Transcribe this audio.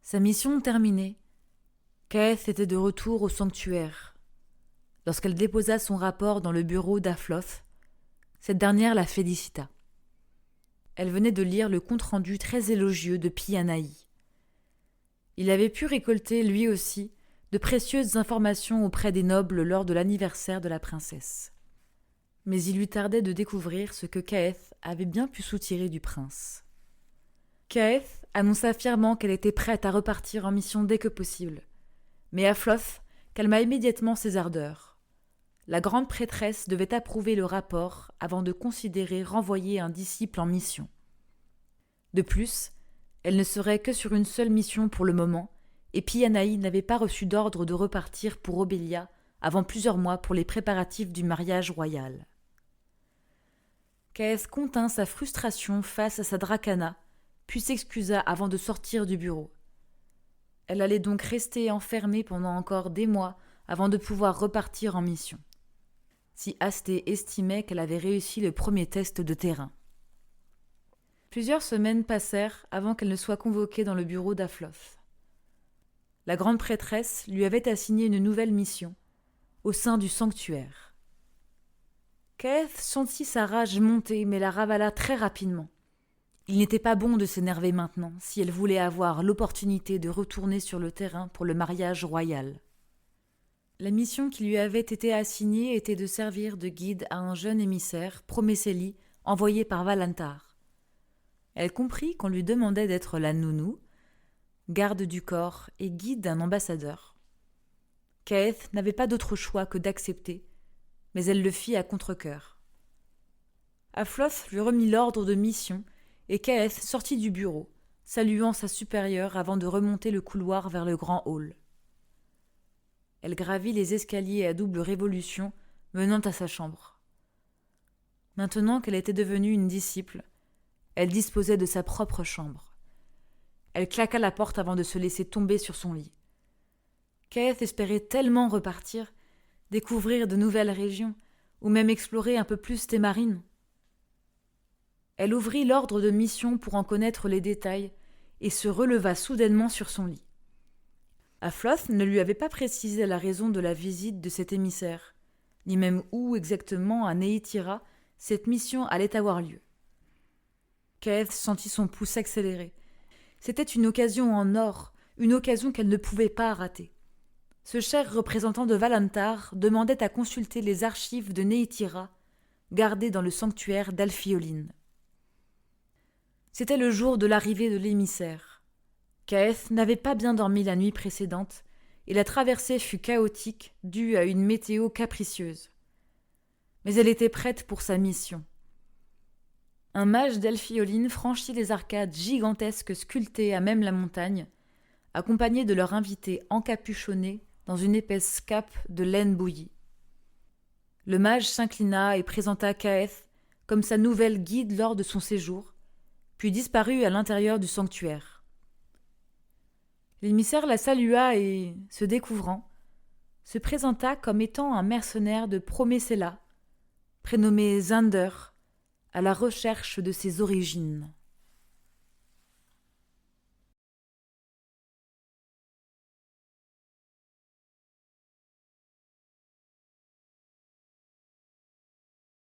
Sa mission terminée, Kaeth était de retour au sanctuaire. Lorsqu'elle déposa son rapport dans le bureau d'Afloth, cette dernière la félicita. Elle venait de lire le compte-rendu très élogieux de Pianaï. Il avait pu récolter, lui aussi, de précieuses informations auprès des nobles lors de l'anniversaire de la princesse. Mais il lui tardait de découvrir ce que Kaeth avait bien pu soutirer du prince. Kaeth annonça fièrement qu'elle était prête à repartir en mission dès que possible. Mais Afloth calma immédiatement ses ardeurs. La grande prêtresse devait approuver le rapport avant de considérer renvoyer un disciple en mission. De plus, elle ne serait que sur une seule mission pour le moment, et Pianaï n'avait pas reçu d'ordre de repartir pour Obélia avant plusieurs mois pour les préparatifs du mariage royal. Kaeth contint sa frustration face à sa dracana, puis s'excusa avant de sortir du bureau. Elle allait donc rester enfermée pendant encore des mois avant de pouvoir repartir en mission. Si Asté estimait qu'elle avait réussi le premier test de terrain. Plusieurs semaines passèrent avant qu'elle ne soit convoquée dans le bureau d'Afloth. La grande prêtresse lui avait assigné une nouvelle mission, au sein du sanctuaire. Kaeth sentit sa rage monter mais la ravala très rapidement. Il n'était pas bon de s'énerver maintenant si elle voulait avoir l'opportunité de retourner sur le terrain pour le mariage royal. La mission qui lui avait été assignée était de servir de guide à un jeune émissaire, Promesséli, envoyé par Valantar. Elle comprit qu'on lui demandait d'être la nounou, garde du corps et guide d'un ambassadeur. Kaeth n'avait pas d'autre choix que d'accepter, mais elle le fit à contre-cœur. Afloth lui remit l'ordre de mission et Kaeth sortit du bureau, saluant sa supérieure avant de remonter le couloir vers le grand hall. Elle gravit les escaliers à double révolution menant à sa chambre. Maintenant qu'elle était devenue une disciple, elle disposait de sa propre chambre. Elle claqua la porte avant de se laisser tomber sur son lit. Kaeth espérait tellement repartir, découvrir de nouvelles régions, ou même explorer un peu plus Témarine. Elle ouvrit l'ordre de mission pour en connaître les détails et se releva soudainement sur son lit. Afloth ne lui avait pas précisé la raison de la visite de cet émissaire, ni même où exactement à Neytira cette mission allait avoir lieu. Kaeth sentit son pouls s'accélérer. C'était une occasion en or, une occasion qu'elle ne pouvait pas rater. Ce cher représentant de Valantar demandait à consulter les archives de Neytira, gardées dans le sanctuaire d'Alfioline. C'était le jour de l'arrivée de l'émissaire. Kaeth n'avait pas bien dormi la nuit précédente, et la traversée fut chaotique, due à une météo capricieuse. Mais elle était prête pour sa mission. Un mage d'Alfioline franchit les arcades gigantesques sculptées à même la montagne, accompagné de leur invité encapuchonné dans une épaisse cape de laine bouillie. Le mage s'inclina et présenta Kaeth comme sa nouvelle guide lors de son séjour, puis disparut à l'intérieur du sanctuaire. L'émissaire la salua et, se découvrant, se présenta comme étant un mercenaire de Promessella, prénommé Zander, à la recherche de ses origines.